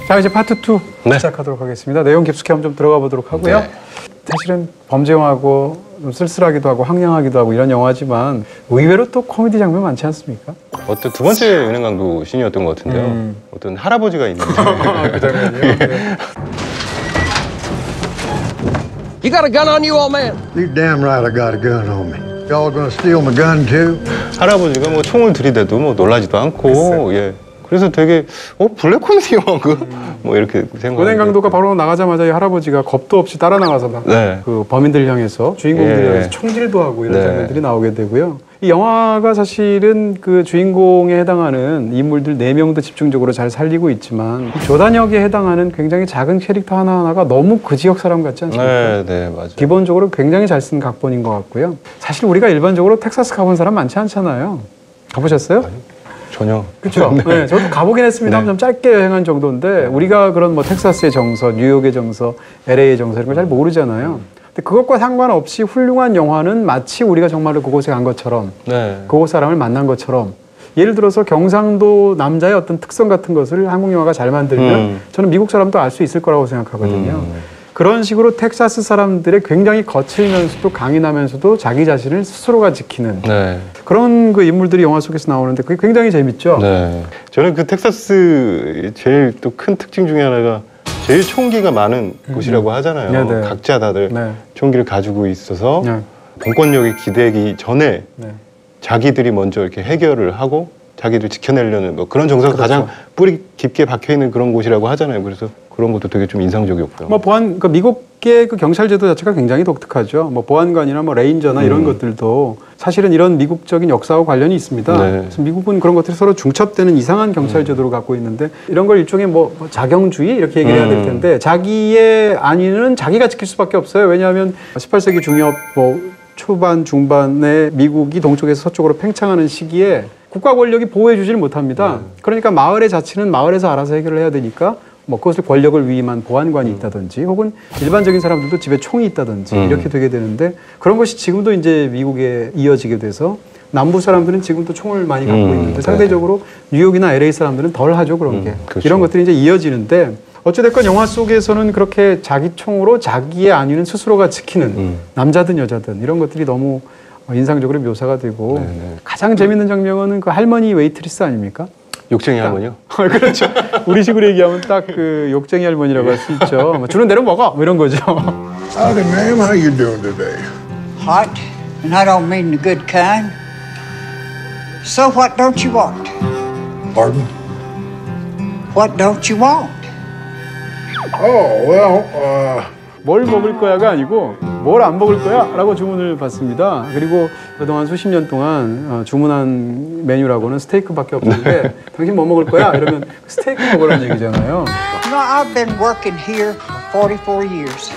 자, 이제 파트 2 시작하도록 하겠습니다. 내용 깊숙이 한번 좀 들어가 보도록 하고요. 사실은 범죄 영화고 좀 쓸쓸하기도 하고 황량하기도 하고 이런 영화지만 의외로 또 코미디 장면 많지 않습니까? 어떤 두 번째 은행강도 씬이었던 것 같은데요. 어떤 할아버지가 있는데 그 장면이요. 네. You got a gun on you, old man? You're damn right I got a gun on me. Y'all gonna steal my gun too? 할아버지가 뭐 총을 들이대도 뭐 놀라지도 않고 예. 그래서 되게 블랙 코미디 영화가 뭐 이렇게 생각하는데 은행강도가 바로 나가자마자 이 할아버지가 겁도 없이 따라 나가서 막 그 범인들 향해서 주인공들 향해서 총질도 하고 이런 장면들이 나오게 되고요. 이 영화가 사실은 그 주인공에 해당하는 인물들 4명도 집중적으로 잘 살리고 있지만 조단역에 해당하는 굉장히 작은 캐릭터 하나하나가 너무 그 지역 사람 같지 않습니까? 네, 맞아요. 기본적으로 굉장히 잘 쓴 각본인 것 같고요. 사실 우리가 일반적으로 텍사스 가본 사람 많지 않잖아요. 가보셨어요? 전혀. 그렇죠. 네, 저도 가보긴 했습니다. 좀 짧게 여행한 정도인데 우리가 그런 뭐 텍사스의 정서, 뉴욕의 정서, LA의 정서 이런 걸 잘 모르잖아요. 근데 그것과 상관없이 훌륭한 영화는 마치 우리가 정말로 그곳에 간 것처럼 그곳 사람을 만난 것처럼 예를 들어서 경상도 남자의 어떤 특성 같은 것을 한국 영화가 잘 만들면 저는 미국 사람도 알 수 있을 거라고 생각하거든요. 그런 식으로 텍사스 사람들의 굉장히 거칠면서도 강인하면서도 자기 자신을 스스로가 지키는 그런 그 인물들이 영화 속에서 나오는데 그게 굉장히 재밌죠. 저는 그 텍사스 제일 또 큰 특징 중에 하나가 제일 총기가 많은 곳이라고 하잖아요. 각자 다들 총기를 가지고 있어서 공권력이 기대기 전에 자기들이 먼저 이렇게 해결을 하고 자기를 지켜내려는 뭐 그런 정서가 가장 뿌리 깊게 박혀 있는 그런 곳이라고 하잖아요. 그래서 그런 것도 되게 좀 인상적이었고요. 뭐 보안, 그 미국의 그 경찰 제도 자체가 굉장히 독특하죠. 뭐 보안관이나 뭐 레인저나 이런 것들도 사실은 이런 미국적인 역사와 관련이 있습니다. 그래서 미국은 그런 것들이 서로 중첩되는 이상한 경찰 제도를 갖고 있는데 이런 걸 일종의 뭐 자경주의 이렇게 얘기를 해야 될 텐데 자기의 안위는 자기가 지킬 수밖에 없어요. 왜냐하면 18세기 중엽 뭐 초반 중반에 미국이 동쪽에서 서쪽으로 팽창하는 시기에 국가 권력이 보호해 주질 못합니다. 그러니까 마을의 자치는 마을에서 알아서 해결을 해야 되니까 뭐 그것을 권력을 위임한 보안관이 있다든지 혹은 일반적인 사람들도 집에 총이 있다든지 이렇게 되게 되는데 그런 것이 지금도 이제 미국에 이어지게 돼서 남부 사람들은 지금도 총을 많이 갖고 있는데 상대적으로 뉴욕이나 LA 사람들은 덜 하죠. 그런 게. 이런 것들이 이제 이어지는데 어찌됐건 영화 속에서는 그렇게 자기 총으로 자기의 안위는 스스로가 지키는 남자든 여자든 이런 것들이 너무 인상적으로 묘사가 되고 가장 재밌는 장면은 그 할머니 웨이트리스 아닙니까? 욕쟁이 할머니요? 그렇죠. 우리식으로 얘기하면 딱 그 욕쟁이 할머니라고 할 수 있죠. 뭐 주는 대로 먹어 뭐 이런 거죠. Howdy, ma'am. How you doing today? Hot, and I don't mean the good kind. So what don't you want? Pardon? What don't you want? Oh, well, 뭘 먹을 거야가 아니고 뭘 안 먹을 거야? 라고 주문을 받습니다. 그리고 그동안 수십 년 동안 주문한 메뉴라고는 스테이크밖에 없는데 당신 뭐 먹을 거야? 이러면 스테이크 먹으라는 얘기잖아요. You know, I've been working here for 44 years.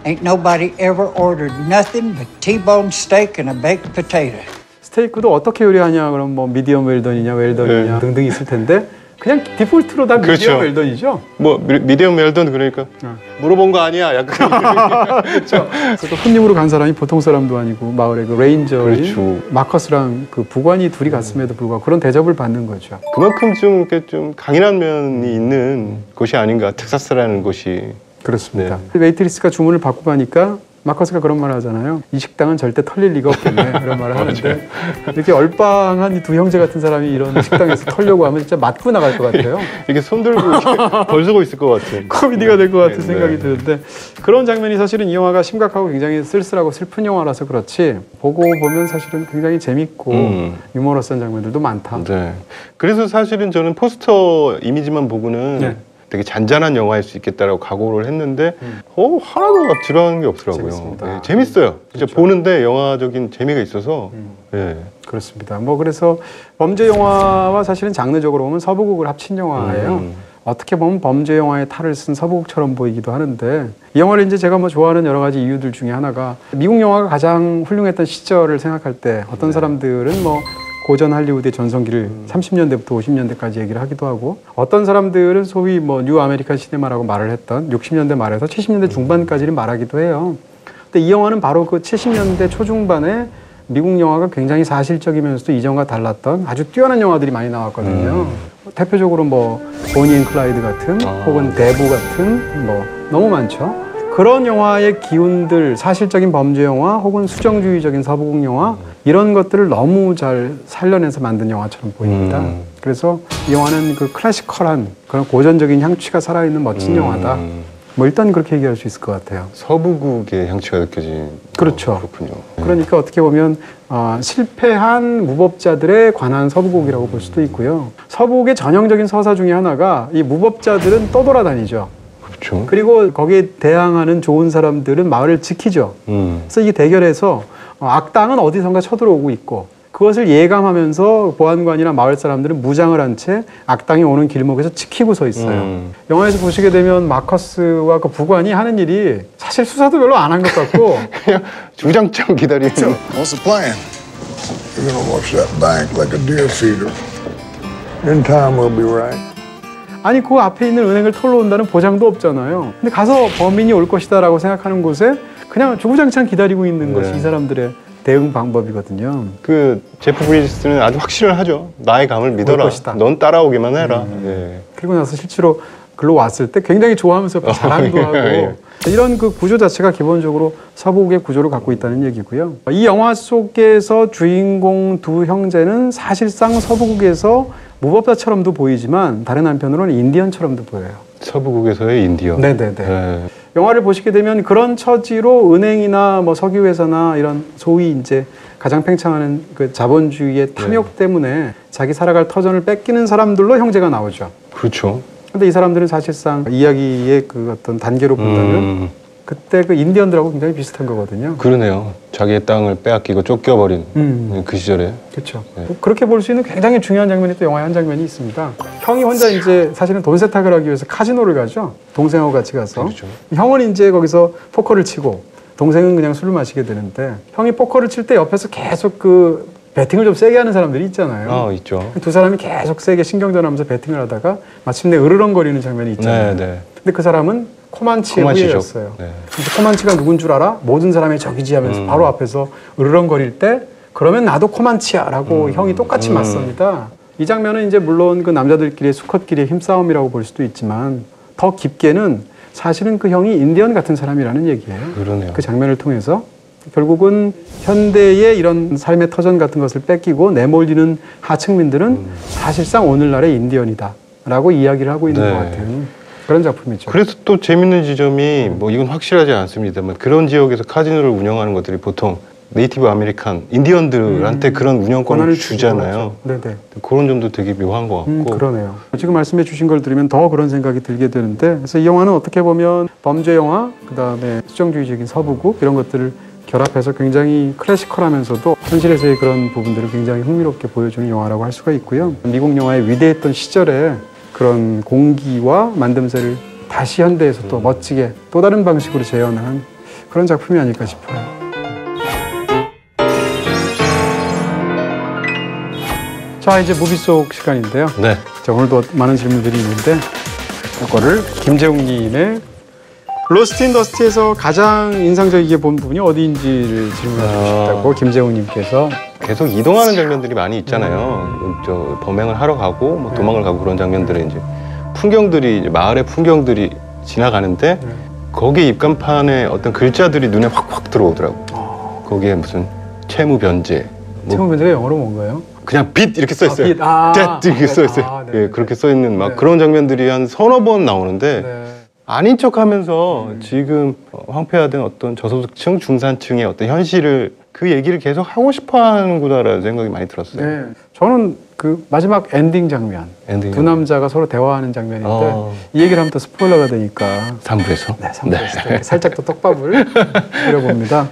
Ain't nobody ever ordered nothing but T-bone steak and a baked potato. 스테이크도 어떻게 요리하냐? 그럼 뭐 미디엄 웰던이냐, 웰던이냐 등등 있을 텐데 그냥 디폴트로 다 미디엄 웰던이죠. 뭐 미디엄 웰던 그러니까 물어본 거 아니야? 약간 그렇죠. 그래서 손님으로 간 사람이 보통 사람도 아니고 마을의 그 레인저인 마커스랑 그 부관이 둘이 갔음에도 불구하고 그런 대접을 받는 거죠. 그만큼 좀 이렇게 좀 강인한 면이 있는 곳이 아닌가 텍사스라는 곳이. 그렇습니다. 웨이트리스가 주문을 받고 가니까 마커스가 그런 말을 하잖아요. 이 식당은 절대 털릴 리가 없겠네. 그런 말을 하는데 이렇게 얼빵한 이 두 형제 같은 사람이 이런 식당에서 털려고 하면 진짜 맞고 나갈 것 같아요. 이렇게 손 들고 벌쓰고 있을 것 같은 코미디가 될 것 같은 생각이 드는데 그런 장면이 사실은 이 영화가 심각하고 굉장히 쓸쓸하고 슬픈 영화라서 그렇지 보고 보면 사실은 굉장히 재밌고 유머러스한 장면들도 많다. 그래서 사실은 저는 포스터 이미지만 보고는 되게 잔잔한 영화일 수 있겠다라고 각오를 했는데 하나도 지루한 게 없더라고요. 재밌어요. 진짜 보는데 영화적인 재미가 있어서 그렇습니다. 뭐 그래서 범죄 영화와 사실은 장르적으로 보면 서부극을 합친 영화예요. 어떻게 보면 범죄 영화의 탈을 쓴 서부극처럼 보이기도 하는데 이 영화를 이제 제가 뭐 좋아하는 여러 가지 이유들 중에 하나가 미국 영화가 가장 훌륭했던 시절을 생각할 때 어떤 사람들은 뭐 고전 할리우드의 전성기를 30년대부터 50년대까지 얘기를 하기도 하고 어떤 사람들은 소위 뭐 뉴 아메리칸 시네마라고 말을 했던 60년대 말에서 70년대 중반까지를 말하기도 해요. 근데 이 영화는 바로 그 70년대 초중반에 미국 영화가 굉장히 사실적이면서도 이전과 달랐던 아주 뛰어난 영화들이 많이 나왔거든요. 대표적으로 뭐 보니 앤 클라이드 같은 혹은 대부 같은 뭐 너무 많죠. 그런 영화의 기운들, 사실적인 범죄 영화 혹은 수정주의적인 서부국 영화 이런 것들을 너무 잘 살려내서 만든 영화처럼 보입니다. 그래서 이 영화는 그 클래시컬한 그런 고전적인 향취가 살아있는 멋진 영화다. 뭐 일단 그렇게 얘기할 수 있을 것 같아요. 서부국의 향취가 느껴진. 그렇죠. 그렇군요. 그러니까 어떻게 보면 실패한 무법자들에 관한 서부국이라고 볼 수도 있고요. 서부국의 전형적인 서사 중에 하나가 이 무법자들은 떠돌아다니죠. 그렇죠. 그리고 거기에 대항하는 좋은 사람들은 마을을 지키죠. 그래서 이 대결에서 악당은 어디선가 쳐들어오고 있고 그것을 예감하면서 보안관이나 마을 사람들은 무장을 한 채 악당이 오는 길목에서 지키고 서 있어요. 영화에서 보시게 되면 마커스와 그 부관이 하는 일이 사실 수사도 별로 안 한 것 같고 그냥 주장창 기다리는. What's the plan? You're gonna watch that bank like a deer feeder. In time, we'll be right. 아니 그 앞에 있는 은행을 털러 온다는 보장도 없잖아요. 근데 가서 범인이 올 것이다라고 생각하는 곳에 그냥 주구장창 기다리고 있는 것이 이 사람들의 대응 방법이거든요. 그 제프 브리지스는 아주 확신을 하죠. 나의 감을 믿어라. 넌 따라오기만 해라. 예. 그리고 나서 실제로 글로 왔을 때 굉장히 좋아하면서 자랑도 하고 이런 그 구조 자체가 기본적으로 서부국의 구조를 갖고 있다는 얘기고요. 이 영화 속에서 주인공 두 형제는 사실상 서부국에서 무법자처럼도 보이지만 다른 한편으로는 인디언처럼도 보여요. 서부국에서의 인디언. 네네네. 네. 영화를 보시게 되면 그런 처지로 은행이나 뭐 석유회사나 이런 소위 이제 가장 팽창하는 그 자본주의의 탐욕 때문에 자기 살아갈 터전을 뺏기는 사람들로 형제가 나오죠. 그렇죠. 근데 이 사람들은 사실상 이야기의 그 어떤 단계로 본다면 그때 그 인디언들하고 굉장히 비슷한 거거든요. 그러네요. 자기의 땅을 빼앗기고 쫓겨버린 그 시절에. 그렇죠. 네. 그렇게 볼 수 있는 굉장히 중요한 장면이 또 영화의 한 장면이 있습니다. 형이 혼자 이제 사실은 돈 세탁을 하기 위해서 카지노를 가죠. 동생하고 같이 가서. 그렇죠. 형은 이제 거기서 포커를 치고 동생은 그냥 술을 마시게 되는데 형이 포커를 칠 때 옆에서 계속 그 배팅을 좀 세게 하는 사람들이 있잖아요. 있죠. 두 사람이 계속 세게 신경전하면서 배팅을 하다가 마침내 으르렁거리는 장면이 있잖아요. 네. 근데 그 사람은 코만치의 후예였어요. 네. 코만치가 누군 줄 알아? 모든 사람이 적이지 하면서 바로 앞에서 으르렁거릴 때 그러면 나도 코만치야 라고 형이 똑같이 맞섭니다. 이 장면은 이제 물론 그 남자들끼리의 수컷끼리의 힘싸움이라고 볼 수도 있지만 더 깊게는 사실은 그 형이 인디언 같은 사람이라는 얘기예요. 그러네요. 그 장면을 통해서 결국은 현대의 이런 삶의 터전 같은 것을 뺏기고 내몰리는 하층민들은 사실상 오늘날의 인디언이다 라고 이야기를 하고 있는 것 같은 그런 작품이죠. 그래서 또 재밌는 지점이 뭐 이건 확실하지 않습니다만 그런 지역에서 카지노를 운영하는 것들이 보통 네이티브 아메리칸 인디언들한테 그런 운영권을 주잖아요. 네네. 그런 점도 되게 묘한 것 같고. 그러네요. 지금 말씀해 주신 걸 들으면 더 그런 생각이 들게 되는데 그래서 이 영화는 어떻게 보면 범죄 영화 그다음에 수정주의적인 서부국 이런 것들을 결합해서 굉장히 클래시컬하면서도 현실에서의 그런 부분들을 굉장히 흥미롭게 보여주는 영화라고 할 수가 있고요. 미국 영화의 위대했던 시절에 그런 공기와 만듦새를 다시 현대에서 또 멋지게 또 다른 방식으로 재현한 그런 작품이 아닐까 싶어요. 자, 이제 무비 속 시간인데요. 네. 자, 오늘도 많은 질문들이 있는데 이거를 김재웅님의 로스트 인 더스트에서 가장 인상적이게 본 부분이 어디인지를 질문해 주셨다고 김재웅님께서. 계속 이동하는 장면들이 많이 있잖아요. 저 범행을 하러 가고 뭐 도망을 가고 그런 장면들에 이제 풍경들이 이제 마을의 풍경들이 지나가는데 거기 입간판에 어떤 글자들이 눈에 확확 들어오더라고. 거기에 무슨 채무 변제. 채무 변제가 영어로 뭔가요? 그냥 빛 이렇게 써 있어요. 빛. 이렇게 써 있어요. 예, 그렇게 써 있는 막 그런 장면들이 한 서너 번 나오는데. 아닌 척하면서 지금 황폐화된 어떤 저소득층, 중산층의 어떤 현실을 그 얘기를 계속 하고 싶어하는구나라는 생각이 많이 들었어요. 네, 저는 그 마지막 엔딩 장면, 두 남자가 서로 대화하는 장면인데 이 얘기를 하면 또 스포일러가 되니까 3부에서? 네, 3부에서 살짝 또 떡밥을 뿌려봅니다.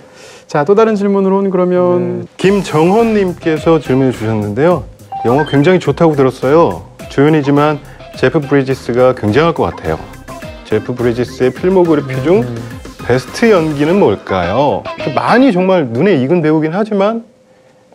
자, 또 다른 질문으로는 그러면 김정헌님께서 질문을 주셨는데요. 영화 굉장히 좋다고 들었어요. 조연이지만 제프 브리지스가 굉장할 것 같아요. 제프 브리지스의 필모그래피 중 베스트 연기는 뭘까요? 많이 정말 눈에 익은 배우긴 하지만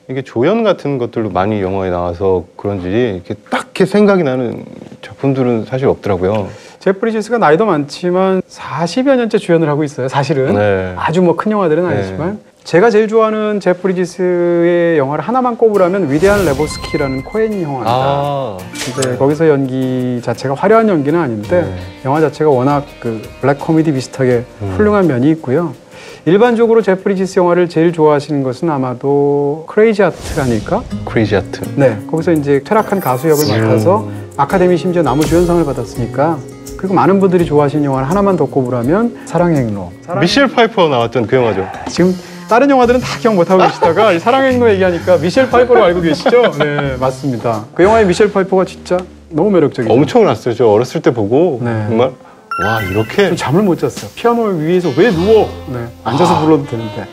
이게 조연 같은 것들도 많이 영화에 나와서 그런지 이렇게 딱히 생각이 나는 작품들은 사실 없더라고요. 제프 브리지스가 나이도 많지만 40여 년째 주연을 하고 있어요. 사실은 아주 뭐 큰 영화들은 아니지만 제가 제일 좋아하는 제프 브리지스의 영화를 하나만 꼽으라면 위대한 레보스키라는 코엔 영화입니다. 근데 거기서 연기 자체가 화려한 연기는 아닌데 영화 자체가 워낙 그 블랙 코미디 비슷하게 훌륭한 면이 있고요. 일반적으로 제프 브리지스 영화를 제일 좋아하시는 것은 아마도 크레이지 하트가 아닐까? 크레이지 하트. 네, 거기서 이제 퇴락한 가수 역을 맡아서 아카데미 심지어 나무주연상을 받았으니까. 그리고 많은 분들이 좋아하시는 영화를 하나만 더 꼽으라면 사랑의 행로. 미셸 파이퍼 나왔던 그 영화죠. 지금 다른 영화들은 다 기억 못하고 계시다가 사랑의 행로 얘기하니까 미셸 파이퍼로 알고 계시죠? 네, 맞습니다. 그 영화의 미셸 파이퍼가 진짜 너무 매력적이죠. 엄청났어요. 저 어렸을 때 보고 정말 와 이렇게 잠을 못 잤어요. 피아노 위에서 왜 누워? 네, 앉아서 불러도 되는데.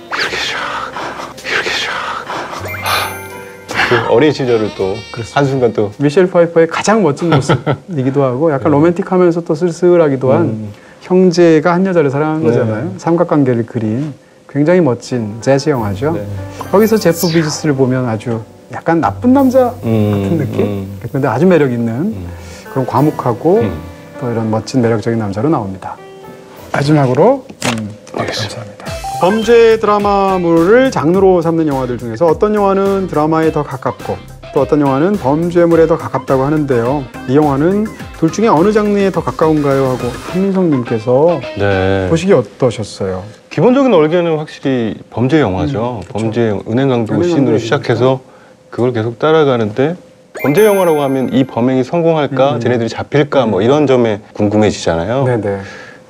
그 어린 시절을 또 한순간 또 미셸 파이퍼의 가장 멋진 모습이기도 하고 약간 로맨틱하면서 또 쓸쓸하기도 한 형제가 한 여자를 사랑한 거잖아요. 삼각관계를 그린 굉장히 멋진 재즈 영화죠. 거기서 제프 브리지스를 보면 아주 약간 나쁜 남자 같은 느낌? 근데 아주 매력 있는 그런 과묵하고 또 이런 멋진 매력적인 남자로 나옵니다. 마지막으로 감사합니다. 범죄 드라마물을 장르로 삼는 영화들 중에서 어떤 영화는 드라마에 더 가깝고 또 어떤 영화는 범죄물에 더 가깝다고 하는데요. 이 영화는 둘 중에 어느 장르에 더 가까운가요? 하고 한민성님께서 보시기 어떠셨어요? 기본적인 얼개는 확실히 범죄 영화죠. 범죄 은행강도 씬으로 시작해서 그걸 계속 따라가는데 범죄 영화라고 하면 이 범행이 성공할까? 쟤네들이 잡힐까? 뭐 이런 점에 궁금해지잖아요. 네네.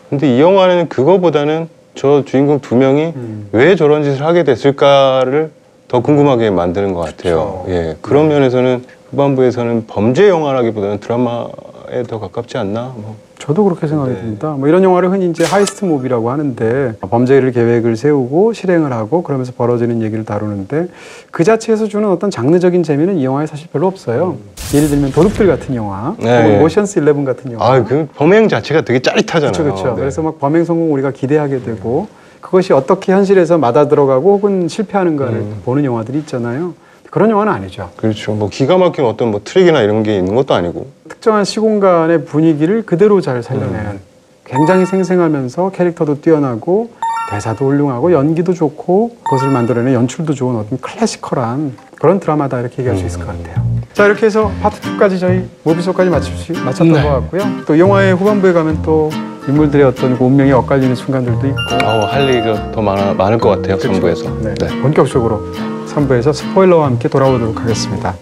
근데 이 영화는 그거보다는 저 주인공 두 명이 왜 저런 짓을 하게 됐을까를 더 궁금하게 만드는 것 같아요. 예, 그런 면에서는 후반부에서는 범죄 영화라기보다는 드라마에 더 가깝지 않나? 뭐. 저도 그렇게 생각이 듭니다. 뭐 이런 영화를 흔히 이제 하이스트 무비라고 하는데 범죄를 계획을 세우고 실행을 하고 그러면서 벌어지는 얘기를 다루는데 그 자체에서 주는 어떤 장르적인 재미는 이 영화에 사실 별로 없어요. 예를 들면 도둑들 같은 영화, 모션스 11 같은 영화. 그 범행 자체가 되게 짜릿하잖아요. 그렇죠. 그래서 막 범행 성공 우리가 기대하게 되고 그것이 어떻게 현실에서 맞아 들어가고 혹은 실패하는가를 보는 영화들이 있잖아요. 그런 영화는 아니죠. 그렇죠. 뭐 기가 막힌 어떤 뭐 트릭이나 이런 게 있는 것도 아니고 특정한 시공간의 분위기를 그대로 잘 살려내는 굉장히 생생하면서 캐릭터도 뛰어나고 대사도 훌륭하고 연기도 좋고 그것을 만들어내는 연출도 좋은 어떤 클래시컬한 그런 드라마다 이렇게 얘기할 수 있을 것 같아요. 자, 이렇게 해서 파트 2까지 저희 모비소까지 마쳤던 것 같고요. 또 이 영화의 후반부에 가면 또 인물들의 어떤 운명이 엇갈리는 순간들도 있고 할 얘기가 더 많을 것 같아요. 그렇죠. 3부에서. 본격적으로 3부에서 스포일러와 함께 돌아오도록 하겠습니다.